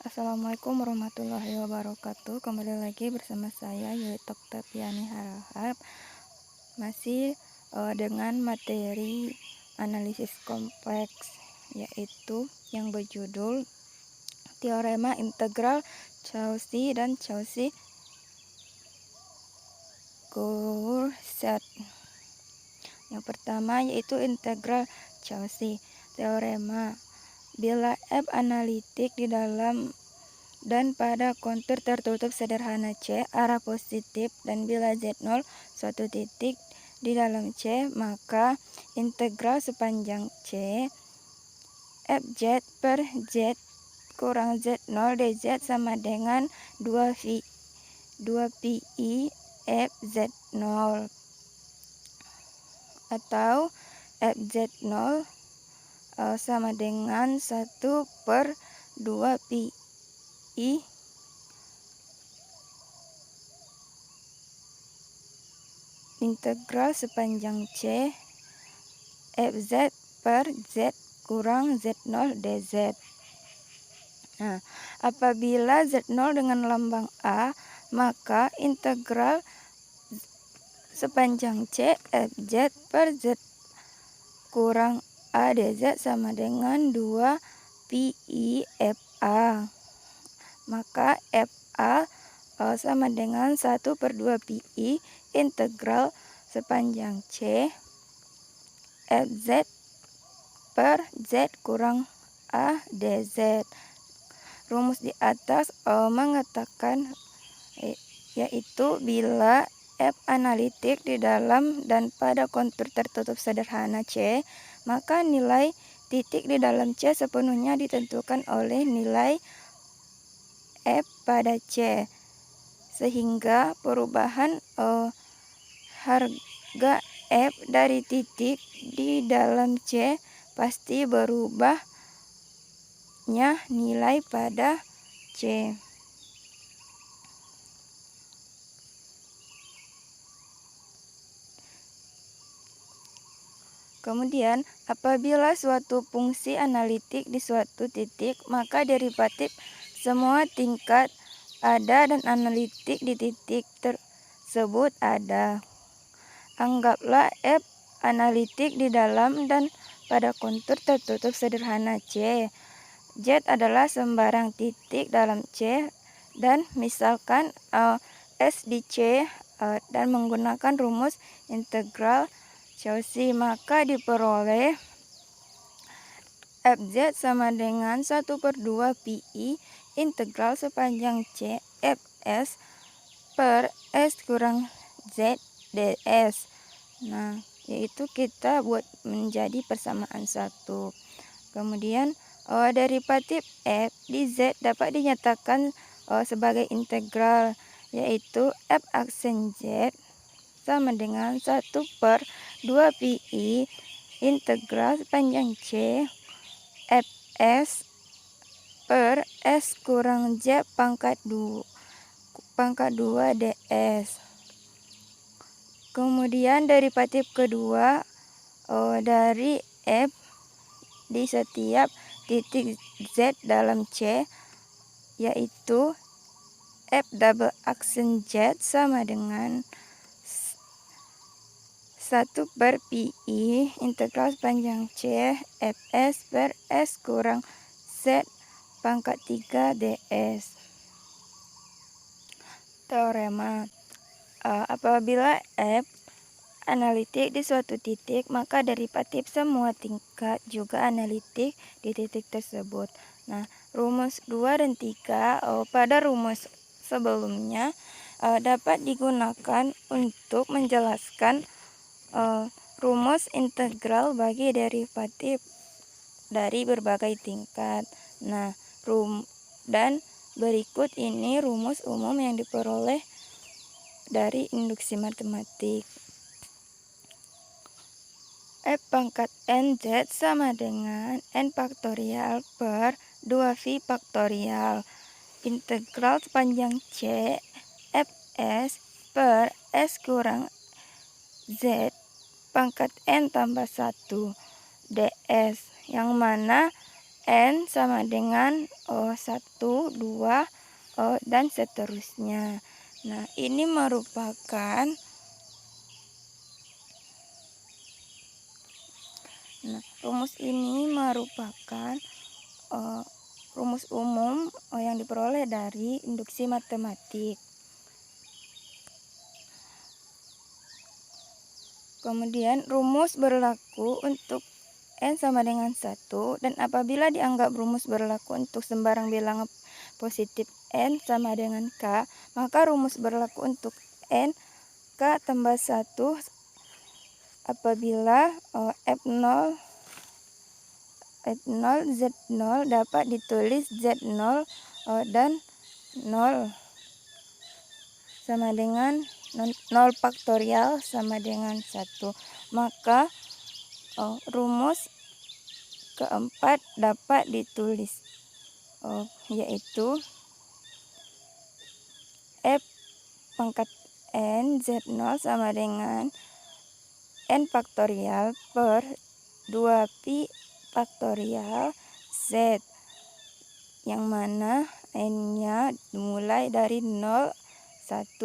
Assalamualaikum warahmatullahi wabarakatuh. Kembali lagi bersama saya Yuli Toktapiani Harahap. Masih dengan materi analisis kompleks, yaitu yang berjudul Teorema Integral Cauchy dan Cauchy-Courchet. Yang pertama yaitu integral Cauchy. Teorema: bila F analitik di dalam dan pada kontur tertutup sederhana C arah positif, dan bila Z0 suatu titik di dalam C, maka integral sepanjang C Fz per Z kurang Z0 dz sama dengan 2pi Fz0, atau Fz0 sama dengan 1/2pi integral sepanjang C Fz per Z kurang Z0 dz. Nah, apabila Z0 dengan lambang A, maka integral sepanjang C Fz per Z kurang A dz sama dengan 2pi Fa. Maka Fa sama dengan 1/2pi integral sepanjang C Fz per Z kurang A dz. Rumus di atas mengatakan yaitu bila F analitik di dalam dan pada kontur tertutup sederhana C, maka nilai titik di dalam C sepenuhnya ditentukan oleh nilai F pada C, sehingga perubahan harga F dari titik di dalam C pasti berubahnya nilai pada C. Kemudian, apabila suatu fungsi analitik di suatu titik, maka derivatif semua tingkat ada dan analitik di titik tersebut ada. Anggaplah F analitik di dalam dan pada kontur tertutup sederhana C. Z adalah sembarang titik dalam C, dan misalkan S di C, dan menggunakan rumus integral Cauchy, maka diperoleh Fz sama dengan 1/2pi integral sepanjang C Fs per S kurang Z ds. Nah, yaitu kita buat menjadi persamaan 1. Kemudian derivatif F di Z dapat dinyatakan sebagai integral, yaitu F aksen Z sama dengan 1/2pi integral sepanjang C Fs per S kurang Z pangkat 2 ds. Kemudian derivatif kedua dari F di setiap titik Z dalam C, yaitu F double aksen Z sama dengan 1/pi integral sepanjang C Fs per S kurang Z pangkat 3 ds. Teorema: apabila F analitik di suatu titik, maka derivatif semua tingkat juga analitik di titik tersebut. Nah, rumus 2 dan 3 pada rumus sebelumnya dapat digunakan untuk menjelaskan rumus integral bagi derivatif dari berbagai tingkat. Nah, dan berikut ini rumus umum yang diperoleh dari induksi matematik. F pangkat NZ sama dengan N faktorial per 2V faktorial integral sepanjang C Fs per S kurang Z pangkat N tambah 1 ds, yang mana N sama dengan 1, 2, dan seterusnya. Nah, ini merupakan rumus ini merupakan rumus umum yang diperoleh dari induksi matematik. Kemudian rumus berlaku untuk N sama dengan 1, dan apabila dianggap rumus berlaku untuk sembarang bilangan positif N sama dengan K, maka rumus berlaku untuk N K tambah 1 apabila F0 Z0 dapat ditulis Z0 dan 0 sama dengan 0 faktorial sama dengan 1. Maka rumus keempat dapat ditulis yaitu F pangkat N Z0 sama dengan N faktorial per 2pi faktorial Z, yang mana N-nya dimulai dari 0, 1,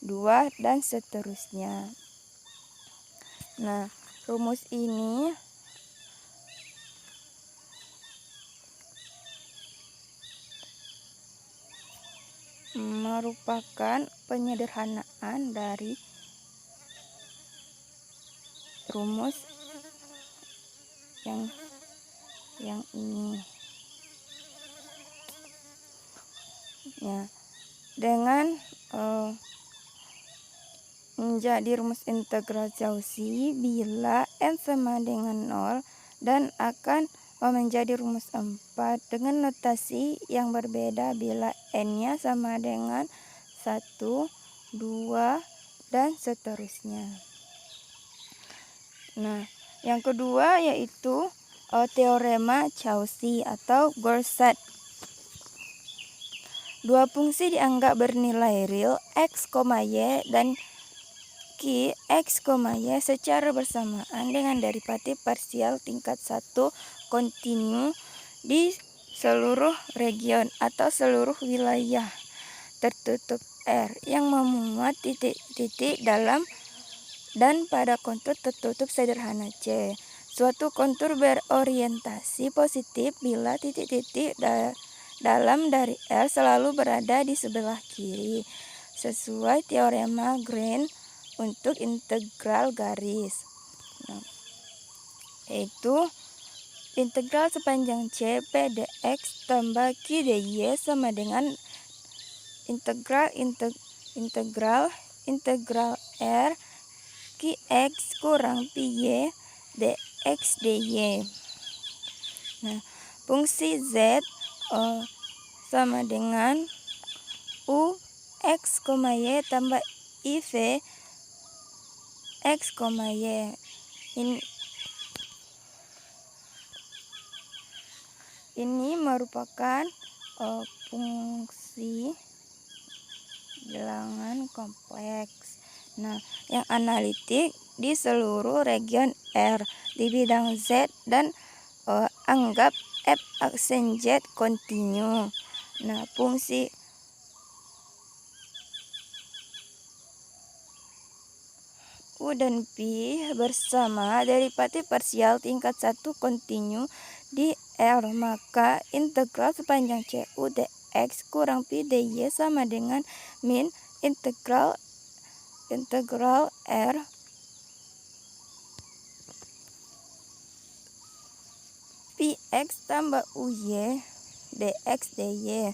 2, dan seterusnya. Nah, rumus ini merupakan penyederhanaan dari rumus yang ini. Ya, dengan menjadi rumus integral Cauchy bila N sama dengan 0 dan akan menjadi rumus 4 dengan notasi yang berbeda bila N-nya sama dengan 1, 2, dan seterusnya. Nah, yang kedua yaitu teorema Cauchy atau Gauss-Seidel. Dua fungsi dianggap bernilai real x, y dan Q x, y secara bersamaan dengan derivatif parsial tingkat 1 kontinu di seluruh region atau seluruh wilayah tertutup R yang memuat titik-titik dalam dan pada kontur tertutup sederhana C. Suatu kontur berorientasi positif bila titik-titik dalam dari R selalu berada di sebelah kiri, sesuai teorema Green untuk integral garis. Nah, yaitu integral sepanjang C P dx tambah Q dy sama dengan integral R Qx kurang Py dx dy. Nah, fungsi Z sama dengan U x, y tambah IV x, y. Ini merupakan fungsi bilangan kompleks. Nah, yang analitik di seluruh region R di bidang Z dan anggap F aksen Z kontinu. Nah, fungsi U dan P bersama derivatif parsial tingkat 1 kontinu di R, maka integral sepanjang CU dx kurang Pi dy sama dengan min integral R Px tambah Uy dx dy,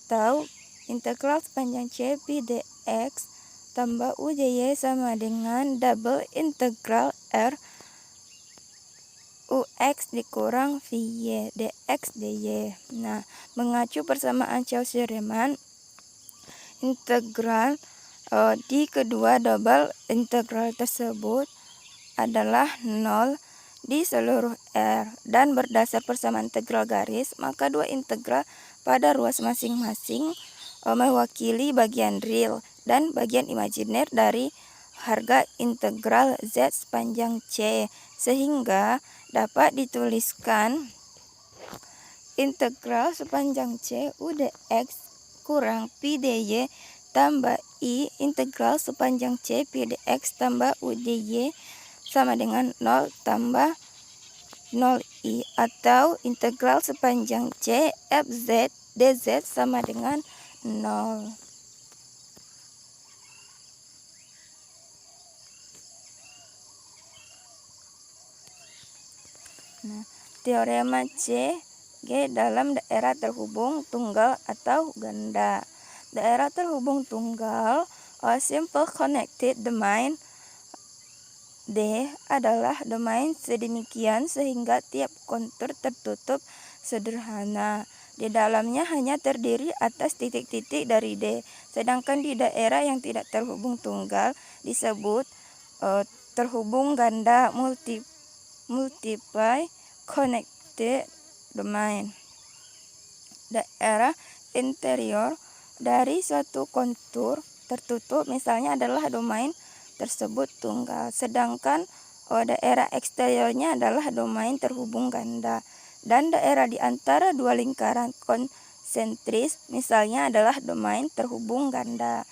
atau integral sepanjang C Pi dx tambah Uy sama dengan double integral R Ux dikurang Vy dx dy. Nah, mengacu persamaan Cauchy-Riemann, integral di kedua double integral tersebut adalah 0 di seluruh R, dan berdasar persamaan integral garis, maka dua integral pada ruas masing-masing mewakili bagian real dan bagian imajiner dari harga integral Z sepanjang C, sehingga dapat dituliskan integral sepanjang C U dx kurang pi dy tambah I integral sepanjang C pi dx tambah U dy sama dengan 0 tambah 0i, atau integral sepanjang C fz dz sama dengan 0. Nah, teorema C G dalam daerah terhubung tunggal atau ganda. Daerah terhubung tunggal simple connected domain D adalah domain sedemikian sehingga tiap kontur tertutup sederhana. Di dalamnya hanya terdiri atas titik-titik dari D. Sedangkan di daerah yang tidak terhubung tunggal disebut terhubung ganda multiply connected domain. Daerah interior dari suatu kontur tertutup misalnya adalah domain tersebut tunggal, sedangkan daerah eksteriornya adalah domain terhubung ganda, dan daerah di antara dua lingkaran konsentris misalnya adalah domain terhubung ganda.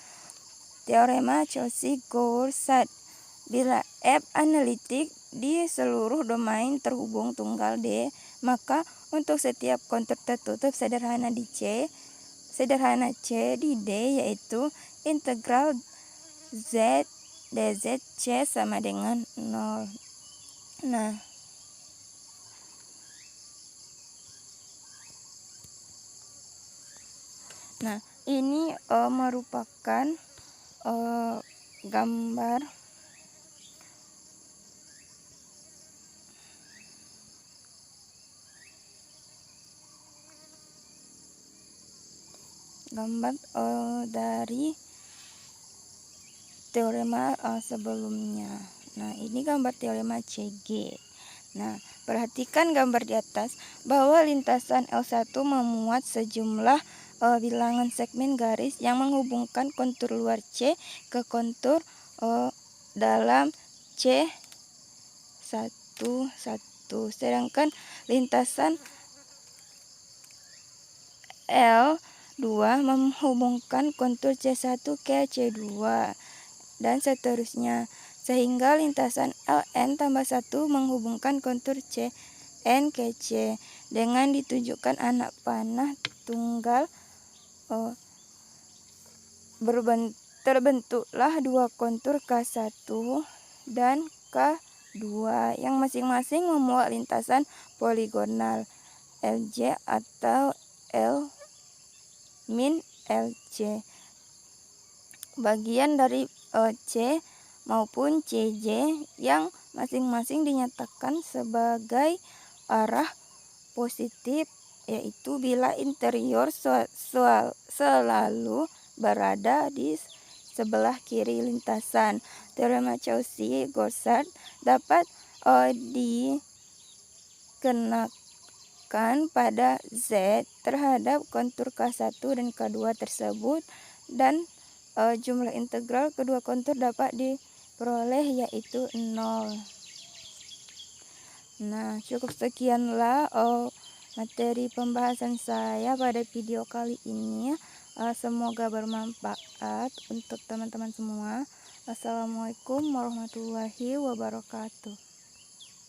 Teorema Cauchy-Goursat. Bila F analitik di seluruh domain terhubung tunggal D, maka untuk setiap kontur tertutup sederhana C di D yaitu integral Z dz C sama dengan 0. Nah, ini merupakan gambar dari teorema sebelumnya. Nah, ini gambar teorema CG. Nah, perhatikan gambar di atas bahwa lintasan L1 memuat sejumlah bilangan segmen garis yang menghubungkan kontur luar C ke kontur dalam C11. Sedangkan lintasan L2 menghubungkan kontur C1 ke C2 dan seterusnya, sehingga lintasan LN tambah 1 menghubungkan kontur CN ke C dengan ditunjukkan anak panah tunggal. Terbentuklah dua kontur K1 dan K2 yang masing-masing memuat lintasan poligonal LJ atau L-LJ. Bagian dari C maupun CJ yang masing-masing dinyatakan sebagai arah positif, yaitu bila interior selalu berada di sebelah kiri lintasan. Teorema Cauchy-Goursat dapat dikenakan pada Z terhadap kontur K1 dan K2 tersebut, dan jumlah integral kedua kontur dapat diperoleh yaitu 0. Nah, cukup sekianlah materi pembahasan saya pada video kali ini. Semoga bermanfaat untuk teman-teman semua. Assalamualaikum warahmatullahi wabarakatuh.